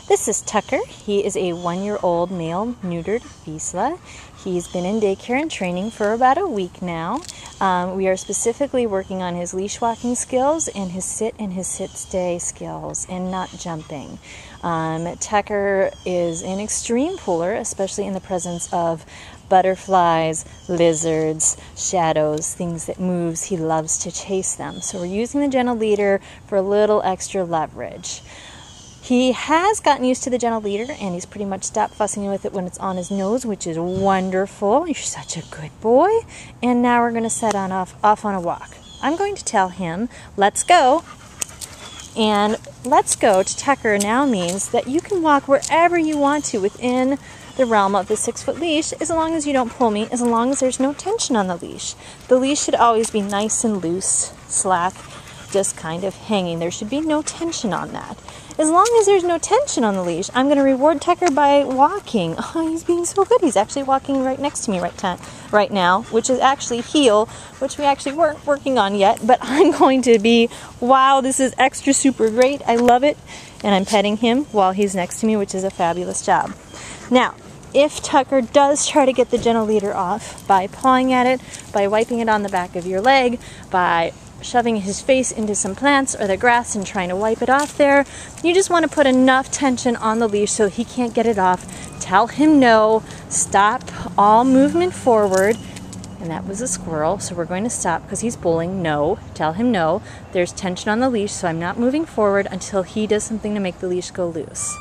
This is Tucker. He is a 1-year-old male neutered Visla. He's been in daycare and training for about a week now. We are specifically working on his leash walking skills and his sit-stay skills and not jumping. Tucker is an extreme puller, especially in the presence of butterflies, lizards, shadows, things that moves. He loves to chase them. So we're using the gentle leader for a little extra leverage. He has gotten used to the gentle leader, and he's pretty much stopped fussing with it when it's on his nose, which is wonderful. You're such a good boy. And now we're going to set on off on a walk. I'm going to tell him, let's go. And let's go to Tucker now means that you can walk wherever you want to within the realm of the 6-foot leash, as long as you don't pull me, as long as there's no tension on the leash. The leash should always be nice and loose, slack, just kind of hanging. There should be no tension on that. As long as there's no tension on the leash, I'm going to reward Tucker by walking. Oh, he's being so good. He's actually walking right next to me right now, which is actually heel, which we actually weren't working on yet, but I'm going to be, wow, this is extra super great. I love it. And I'm petting him while he's next to me, which is a fabulous job. Now, if Tucker does try to get the gentle leader off by pawing at it, by wiping it on the back of your leg, by shoving his face into some plants or the grass and trying to wipe it off there, you just want to put enough tension on the leash so he can't get it off. Tell him no, stop all movement forward. And that was a squirrel, so we're going to stop because he's pulling. No, tell him no. There's tension on the leash, so I'm not moving forward until he does something to make the leash go loose.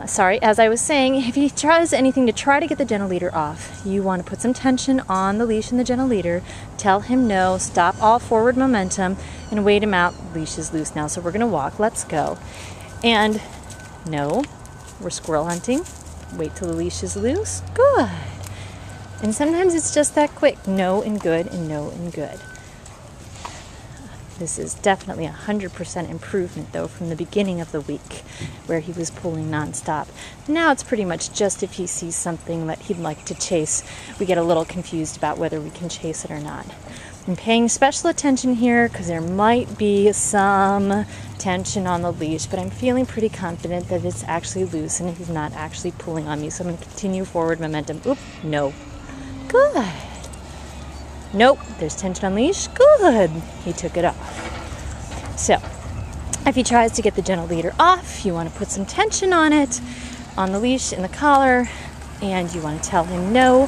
Sorry, as I was saying, if he tries anything to try to get the gentle leader off, you want to put some tension on the leash and the gentle leader. Tell him no, stop all forward momentum, and wait him out. The leash is loose now, so we're going to walk. Let's go. And no, we're squirrel hunting. Wait till the leash is loose. Good. And sometimes it's just that quick. No and good, and no and good. This is definitely 100% improvement, though, from the beginning of the week, where he was pulling nonstop. Now it's pretty much just if he sees something that he'd like to chase, we get a little confused about whether we can chase it or not. I'm paying special attention here because there might be some tension on the leash, but I'm feeling pretty confident that it's actually loose and he's not actually pulling on me. So I'm going to continue forward momentum. Oop, no. Good. Nope, there's tension on leash. Good. He took it off. So, if he tries to get the gentle leader off, you want to put some tension on it, on the leash, in the collar, and you want to tell him no.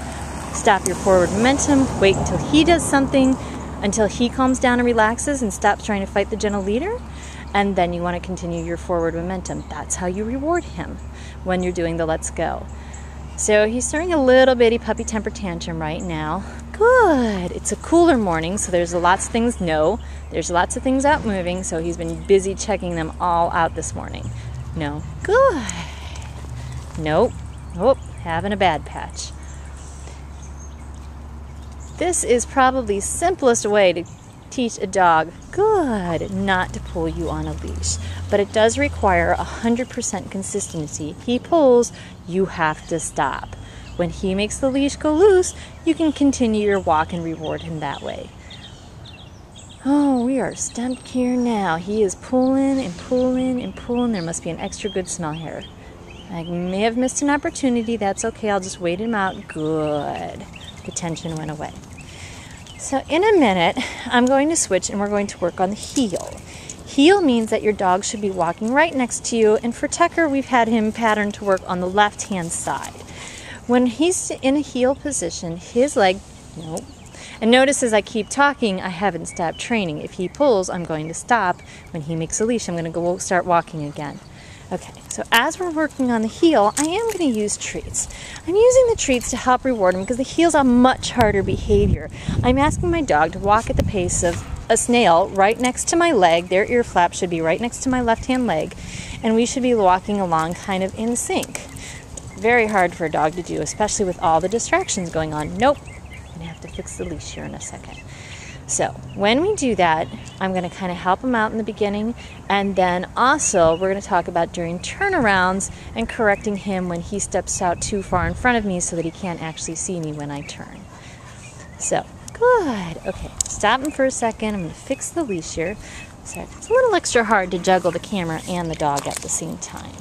Stop your forward momentum. Wait until he does something, until he calms down and relaxes and stops trying to fight the gentle leader. And then you want to continue your forward momentum. That's how you reward him when you're doing the let's go. So he's throwing a little bitty puppy temper tantrum right now. Good. It's a cooler morning, so there's lots of things. No, there's lots of things out moving, so he's been busy checking them all out this morning. No. Good. Nope. Oh, having a bad patch. This is probably the simplest way to teach a dog, good, not to pull you on a leash. But it does require 100% consistency. He pulls, you have to stop. When he makes the leash go loose, you can continue your walk and reward him that way. Oh, we are stumped here now. He is pulling and pulling and pulling. There must be an extra good smell here. I may have missed an opportunity. That's okay. I'll just wait him out. Good. The tension went away. So in a minute, I'm going to switch and we're going to work on the heel. Heel means that your dog should be walking right next to you, and for Tucker, we've had him patterned to work on the left-hand side. When he's in a heel position, his leg, nope. And notice as I keep talking, I haven't stopped training. If he pulls, I'm going to stop. When he makes a leash, I'm going to go start walking again. Okay, so as we're working on the heel, I am going to use treats. I'm using the treats to help reward him because the heel's a much harder behavior. I'm asking my dog to walk at the pace of a snail right next to my leg. Their ear flap should be right next to my left-hand leg, and we should be walking along kind of in sync. Very hard for a dog to do, especially with all the distractions going on. Nope, I'm going to have to fix the leash here in a second. So when we do that, I'm going to kind of help him out in the beginning, and then also we're going to talk about during turnarounds and correcting him when he steps out too far in front of me so that he can't actually see me when I turn. So, good. Okay, stop him for a second. I'm going to fix the leash here. So it's a little extra hard to juggle the camera and the dog at the same time.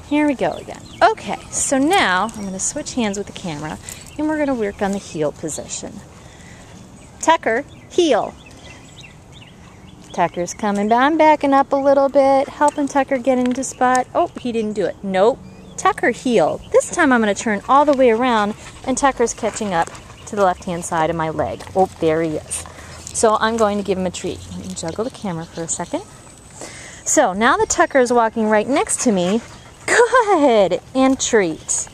Here we go again. Okay, so now I'm going to switch hands with the camera and we're going to work on the heel position. Tucker, heel. Tucker's coming down. I'm backing up a little bit, helping Tucker get into spot. Oh, he didn't do it. Nope. Tucker, heel. This time I'm going to turn all the way around and Tucker's catching up to the left-hand side of my leg. Oh, there he is. So I'm going to give him a treat. Let me juggle the camera for a second. So now that Tucker is walking right next to me, good, and treat.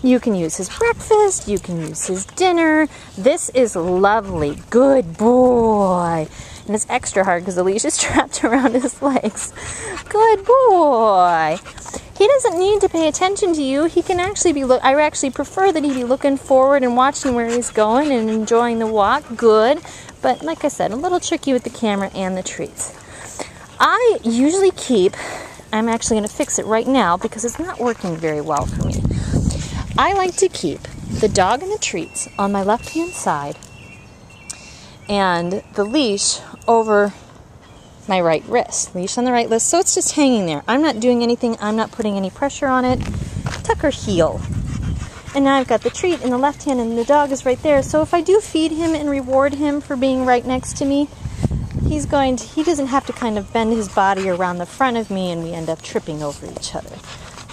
You can use his breakfast, you can use his dinner. This is lovely, good boy. And it's extra hard because the leash is strapped around his legs. Good boy. He doesn't need to pay attention to you. He can actually be, I actually prefer that he be looking forward and watching where he's going and enjoying the walk. Good. But like I said, a little tricky with the camera and the treats. I usually keep, I'm actually going to fix it right now because it's not working very well for me. I like to keep the dog and the treats on my left-hand side and the leash over my right wrist. Leash on the right wrist, so it's just hanging there. I'm not doing anything. I'm not putting any pressure on it. Tucker, heel. And now I've got the treat in the left hand and the dog is right there. So if I do feed him and reward him for being right next to me, he doesn't have to kind of bend his body around the front of me and we end up tripping over each other.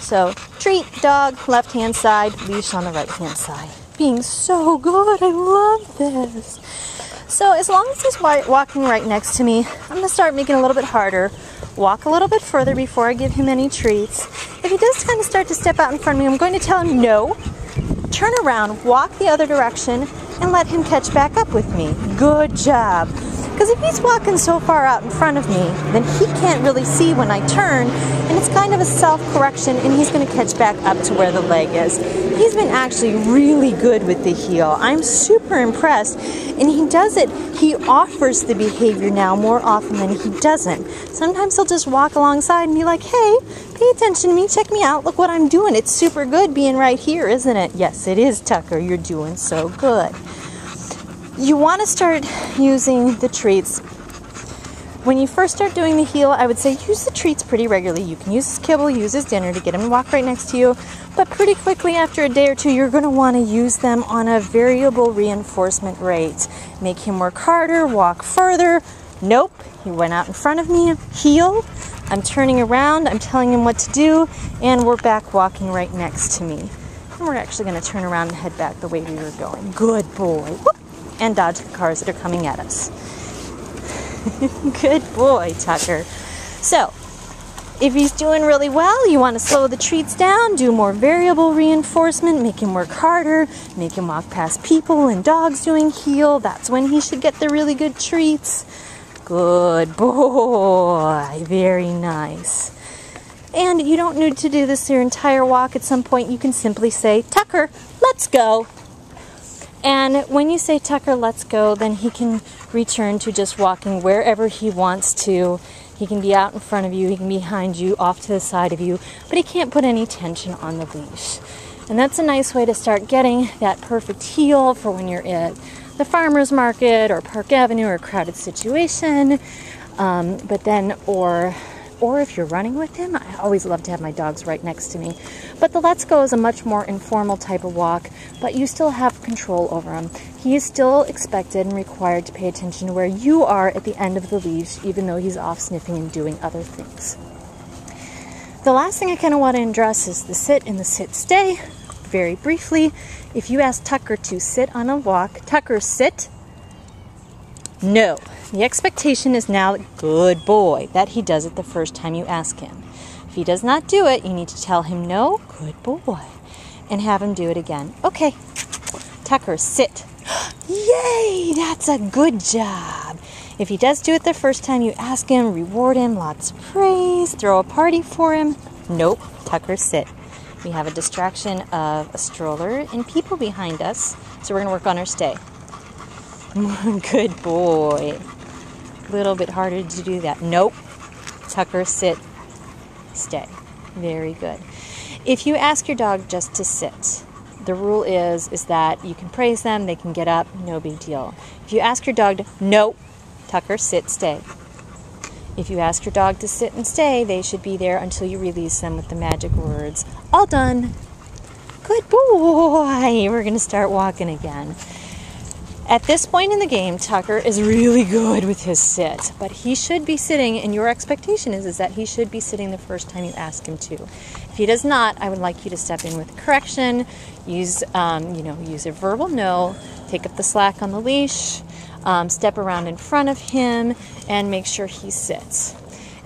So treat, dog, left hand side, leash on the right hand side. Being so good, I love this. So as long as he's walking right next to me, I'm going to start making it a little bit harder. Walk a little bit further before I give him any treats. If he does kind of start to step out in front of me, I'm going to tell him no. Turn around, walk the other direction, and let him catch back up with me. Good job. Because if he's walking so far out in front of me, then he can't really see when I turn, and it's kind of a self-correction, and he's going to catch back up to where the leg is. He's been actually really good with the heel. I'm super impressed, and he does it. He offers the behavior now more often than he doesn't. Sometimes he'll just walk alongside and be like, hey, pay attention to me, check me out, look what I'm doing. It's super good being right here, isn't it? Yes, it is, Tucker. You're doing so good. You want to start using the treats. When you first start doing the heel, I would say use the treats pretty regularly. You can use his kibble, use his dinner to get him to walk right next to you, but pretty quickly after a day or two, you're going to want to use them on a variable reinforcement rate. Make him work harder, walk further. Nope, he went out in front of me, heel. I'm turning around, I'm telling him what to do, and we're back walking right next to me. And we're actually going to turn around and head back the way we were going. Good boy. Whoop. And dodge the cars that are coming at us. Good boy, Tucker. So, if he's doing really well, you want to slow the treats down, do more variable reinforcement, make him work harder, make him walk past people and dogs doing heel. That's when he should get the really good treats. Good boy. Very nice. And you don't need to do this your entire walk. At some point, you can simply say, Tucker, let's go. And when you say, Tucker, let's go, then he can return to just walking wherever he wants to. He can be out in front of you, he can be behind you, off to the side of you, but he can't put any tension on the leash. And that's a nice way to start getting that perfect heel for when you're at the farmer's market or Park Avenue or a crowded situation. Or if you're running with him, I always love to have my dogs right next to me. But the let's go is a much more informal type of walk, but you still have control over him. He is still expected and required to pay attention to where you are at the end of the leash, even though he's off sniffing and doing other things. The last thing I kind of want to address is the sit and the sit-stay. Very briefly, if you ask Tucker to sit on a walk, Tucker, sit. No. The expectation is now, good boy, that he does it the first time you ask him. If he does not do it, you need to tell him no, good boy, and have him do it again. Okay, Tucker, sit. Yay, that's a good job. If he does do it the first time you ask him, reward him, lots of praise, throw a party for him. Nope, Tucker, sit. We have a distraction of a stroller and people behind us, so we're going to work on our stay. Good boy. A little bit harder to do that. Nope. Tucker, sit, stay. Very good. If you ask your dog just to sit, the rule is that you can praise them, they can get up, no big deal. If you ask your dog to, nope, Tucker, sit, stay. If you ask your dog to sit and stay, they should be there until you release them with the magic words, all done. Good boy. We're going to start walking again. At this point in the game, Tucker is really good with his sit, but he should be sitting, and your expectation is that he should be sitting the first time you ask him to. If he does not, I would like you to step in with correction, use a verbal no, take up the slack on the leash, step around in front of him, and make sure he sits.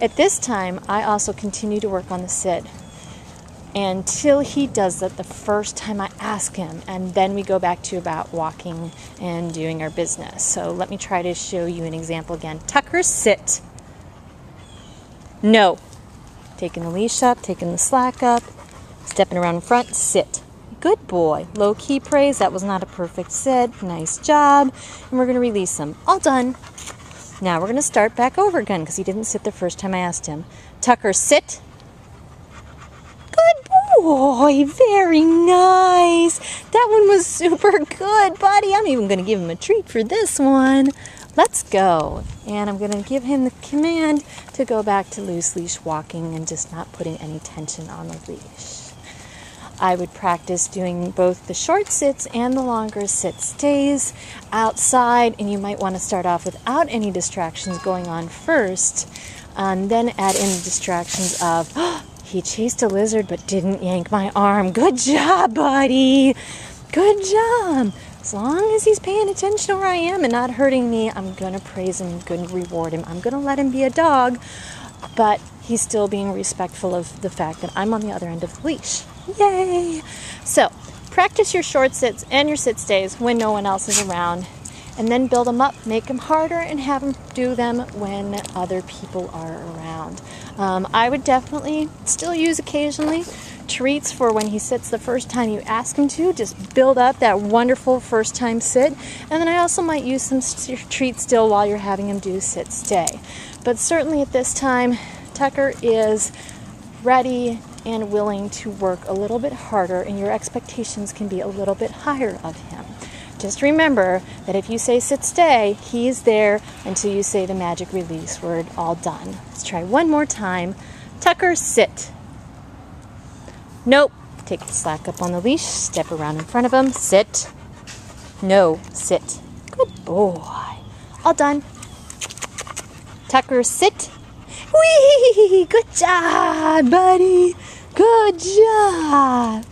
At this time, I also continue to work on the sit until he does that the first time I ask him, and then we go back to about walking and doing our business. So let me try to show you an example again. Tucker, sit. No. Taking the leash up, taking the slack up, stepping around in front, sit. Good boy. Low key praise. That was not a perfect sit. Nice job. And we're going to release him. All done. Now we're going to start back over again because he didn't sit the first time I asked him. Tucker, sit. Boy, very nice. That one was super good, buddy. I'm even going to give him a treat for this one. Let's go. And I'm going to give him the command to go back to loose leash walking and just not putting any tension on the leash. I would practice doing both the short sits and the longer sit stays outside, and you might want to start off without any distractions going on first, and then add in the distractions of, he chased a lizard but didn't yank my arm. Good job, buddy. Good job. As long as he's paying attention to where I am and not hurting me, I'm going to praise him, I'm going to reward him. I'm going to let him be a dog, but he's still being respectful of the fact that I'm on the other end of the leash. Yay! So, practice your short sits and your sit stays when no one else is around, and then build them up, make them harder, and have them do them when other people are around. I would definitely still use occasionally treats for when he sits the first time you ask him to. Just build up that wonderful first time sit. And then I also might use some treats still while you're having him do sit stay. But certainly at this time, Tucker is ready and willing to work a little bit harder, and your expectations can be a little bit higher of him. Just remember that if you say sit stay, he's there until you say the magic release word, all done. Let's try one more time. Tucker, sit. Nope. Take the slack up on the leash, step around in front of him, sit. No, sit. Good boy. All done. Tucker, sit. Whee! Good job, buddy. Good job.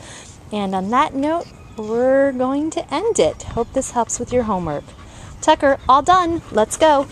And on that note, we're going to end it. Hope this helps with your homework. Tucker, all done. Let's go.